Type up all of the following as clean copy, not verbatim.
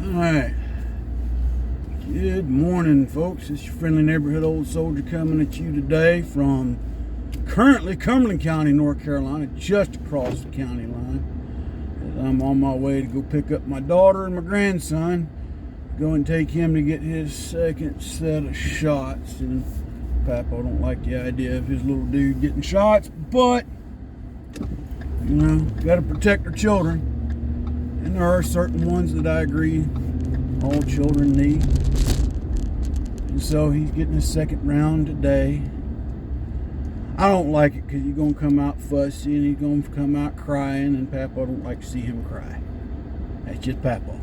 Alright, good morning folks. It's your friendly neighborhood old soldier coming at you today from currently Cumberland County, North Carolina, just across the county line. As I'm on my way to go pick up my daughter and my grandson, go and take him to get his second set of shots. And Papa don't like the idea of his little dude getting shots, but you know, gotta protect our children. And there are certain ones that I agree all children need. And so he's getting his second round today. I don't like it because he's going to come out fussy and he's going to come out crying, and Papa don't like to see him cry. That's just Papa.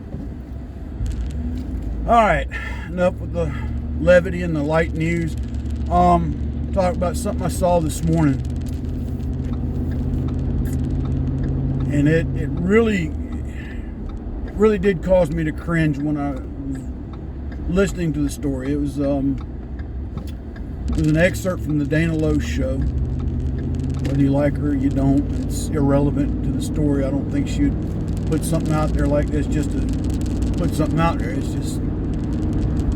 Alright, enough with the levity and the light news. Talk about something I saw this morning. And it really did cause me to cringe when I was listening to the story. It was an excerpt from the Dana Loesch show. Whether you like her or you don't, it's irrelevant to the story. I don't think she would put something out there like this just to put something out there. It's just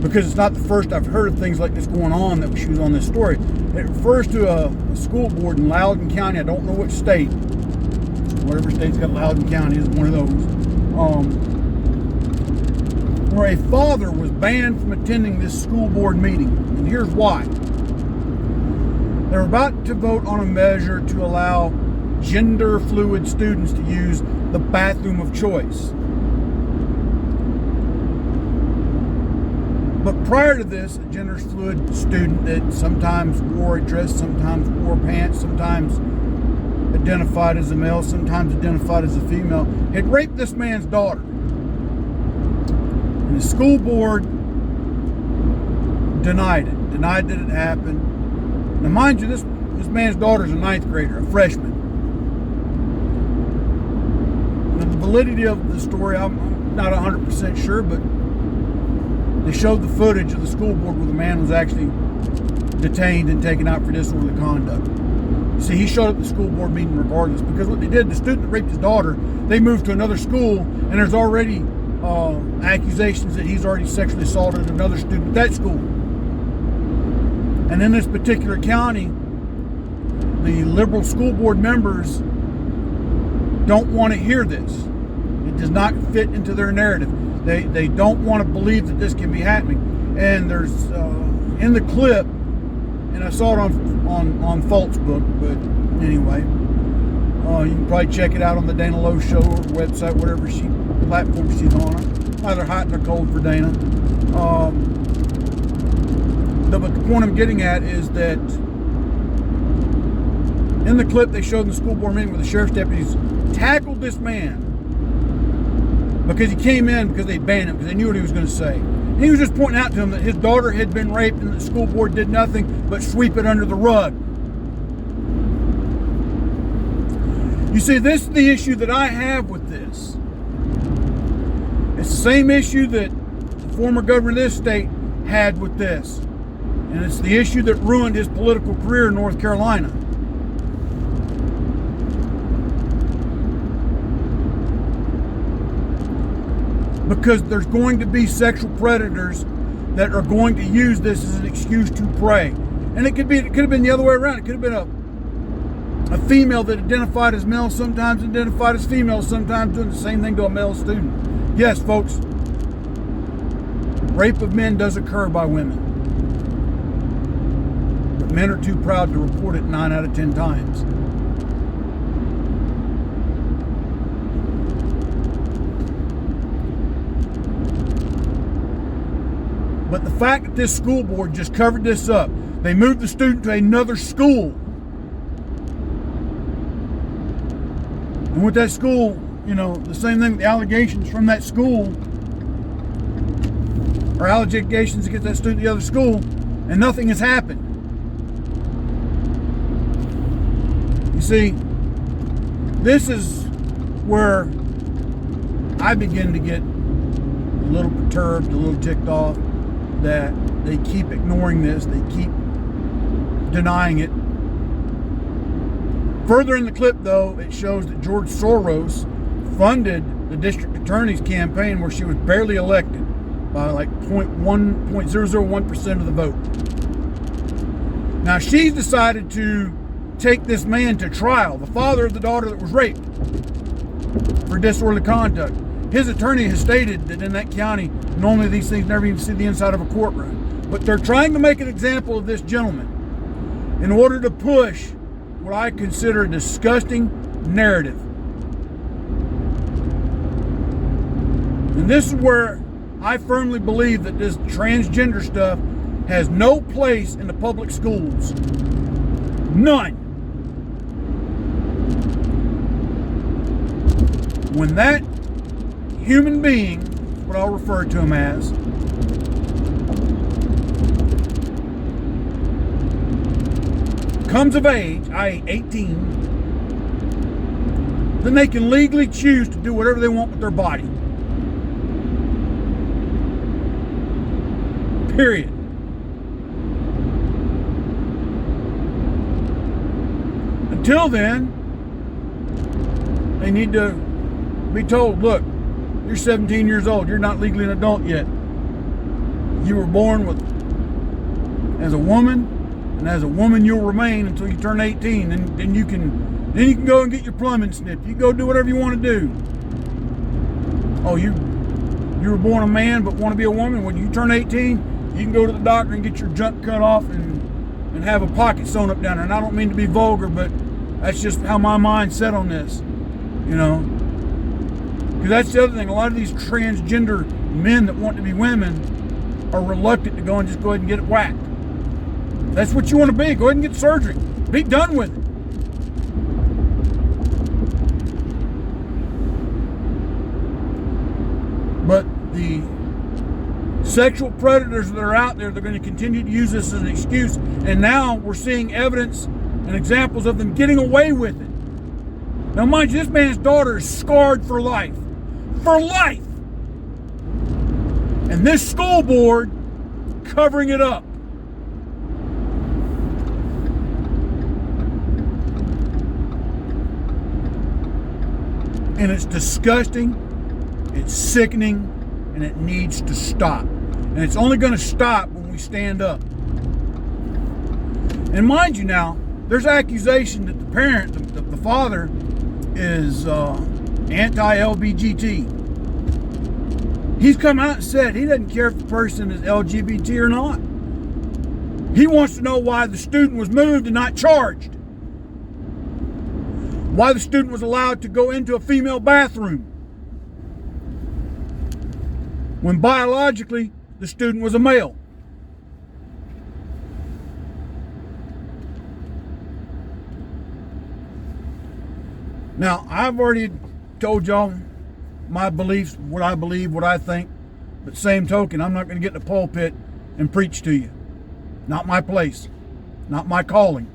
because it's not the first I've heard of things like this going on that she was on this story. It refers to a school board in Loudoun County. I don't know which state. Whatever state's got Loudoun County is one of those. Where a father was banned from attending this school board meeting. And here's why. They're about to vote on a measure to allow gender fluid students to use the bathroom of choice. But prior to this, a gender fluid student that sometimes wore a dress, sometimes wore pants, sometimes identified as a male, sometimes identified as a female, had raped this man's daughter. And the school board denied that it happened. Now mind you, this man's daughter's a 9th grader, a freshman. Now the validity of the story, I'm not 100% sure, but they showed the footage of the school board where the man was actually detained and taken out for disorderly conduct. See, he showed up at the school board meeting regardless, because what they did, the student that raped his daughter, they moved to another school, and there's already accusations that he's already sexually assaulted another student at that school. And in this particular county, the liberal school board members don't want to hear this. It does not fit into their narrative. They don't want to believe that this can be happening. And there's in the clip, and I saw it on Falt's book, but anyway, you can probably check it out on the Dana Loesch show or website, whatever platform she's on. Either hot or cold for Dana. But the point I'm getting at is that in the clip they showed in the school board meeting where the sheriff's deputies tackled this man because he came in because they banned him, because they knew what he was going to say. And he was just pointing out to him that his daughter had been raped and the school board did nothing but sweep it under the rug. You see, this is the issue that I have with this. It's the same issue that the former governor of this state had with this. And it's the issue that ruined his political career in North Carolina. Because there's going to be sexual predators that are going to use this as an excuse to prey. And it could have been the other way around. It could have been a female that identified as male, sometimes identified as female, sometimes doing the same thing to a male student. Yes, folks, rape of men does occur by women. But men are too proud to report it 9 out of 10 times. But the fact that this school board just covered this up, they moved the student to another school. And with that school, you know, the same thing with the allegations from that school, or allegations against that student at the other school, and nothing has happened. You see, this is where I begin to get a little perturbed, a little ticked off, that they keep ignoring this, they keep denying it. Further in the clip, though, it shows that George Soros funded the district attorney's campaign where she was barely elected by like 0.001% of the vote. Now she's decided to take this man to trial, the father of the daughter that was raped, for disorderly conduct. His attorney has stated that in that county, normally these things never even see the inside of a courtroom. But they're trying to make an example of this gentleman in order to push what I consider a disgusting narrative. And this is where I firmly believe that this transgender stuff has no place in the public schools. None. When that human being, what I'll refer to him as, comes of age, i.e. 18, then they can legally choose to do whatever they want with their body. Period. Until then, they need to be told, look, you're 17 years old. You're not legally an adult yet. You were born as a woman, and as a woman you'll remain until you turn 18. And then you can go and get your plumbing snipped. You can go do whatever you want to do. Oh, you were born a man but want to be a woman. When you turn 18, you can go to the doctor and get your junk cut off and have a pocket sewn up down there. And I don't mean to be vulgar, but that's just how my mind's set on this, you know. Because that's the other thing. A lot of these transgender men that want to be women are reluctant to go and just go ahead and get it whacked. If that's what you want to be, go ahead and get surgery. Be done with it. But the sexual predators that are out there, they're going to continue to use this as an excuse. And now we're seeing evidence and examples of them getting away with it. Now, mind you, this man's daughter is scarred for life. For life! And this school board covering it up. And it's disgusting, it's sickening, and it needs to stop. And it's only going to stop when we stand up. And mind you now, there's accusation that the parent, the father, is anti-LGBT. He's come out and said he doesn't care if the person is LGBT or not. He wants to know why the student was moved and not charged. Why the student was allowed to go into a female bathroom when biologically the student was a male. Now, I've already told y'all my beliefs, what I believe, what I think, but same token, I'm not going to get in the pulpit and preach to you. Not my place, not my calling.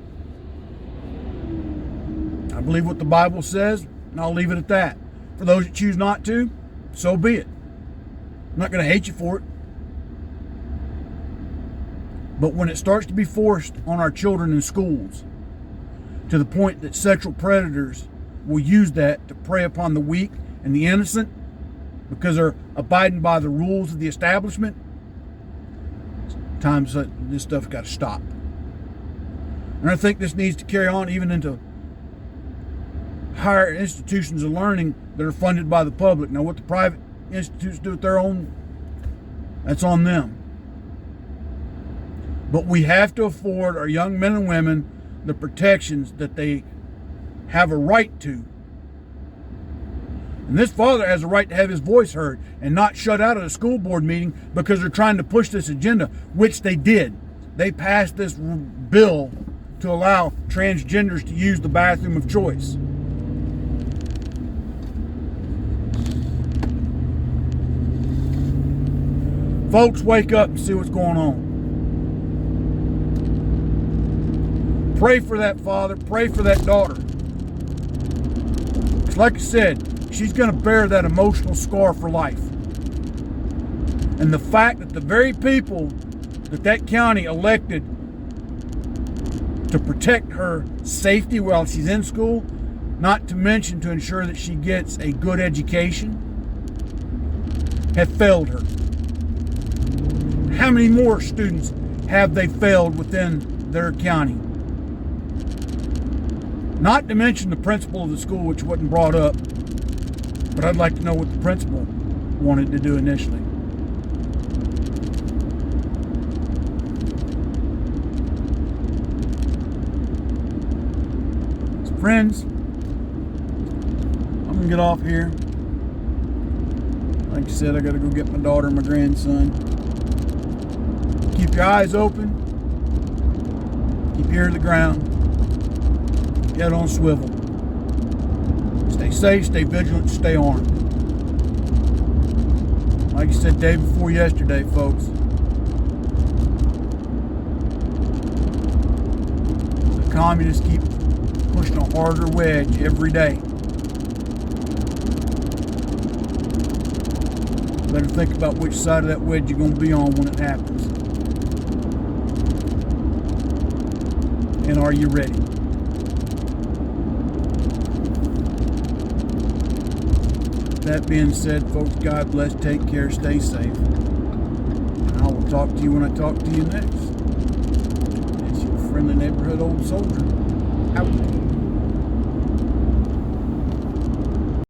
I believe what the Bible says, and I'll leave it at that. For those that choose not to, so be it. I'm not going to hate you for it. But when it starts to be forced on our children in schools, to the point that sexual predators will use that to prey upon the weak and the innocent because they're abiding by the rules of the establishment, times this stuff's got to stop. And I think this needs to carry on even into higher institutions of learning that are funded by the public. Now, what the private institutes do with their own, that's on them. But we have to afford our young men and women the protections that they have a right to. And this father has a right to have his voice heard and not shut out at a school board meeting because they're trying to push this agenda, which they did. They passed this bill to allow transgenders to use the bathroom of choice. Folks, wake up and see what's going on. Pray for that father. Pray for that daughter. Because like I said, she's going to bear that emotional scar for life. And the fact that the very people that county elected to protect her safety while she's in school, not to mention to ensure that she gets a good education, have failed her. How many more students have they failed within their county? Not to mention the principal of the school, which wasn't brought up, but I'd like to know what the principal wanted to do initially. So friends, I'm gonna get off here. Like I said, I gotta go get my daughter and my grandson. Keep your eyes open. Keep your ear to the ground. Head on swivel. Stay safe, stay vigilant, stay armed. Like I said, day before yesterday, folks. The communists keep pushing a harder wedge every day. Better think about which side of that wedge you're going to be on when it happens. And are you ready? That being said, folks, God bless, take care, stay safe. And I will talk to you when I talk to you next. It's your friendly neighborhood old soldier. Out.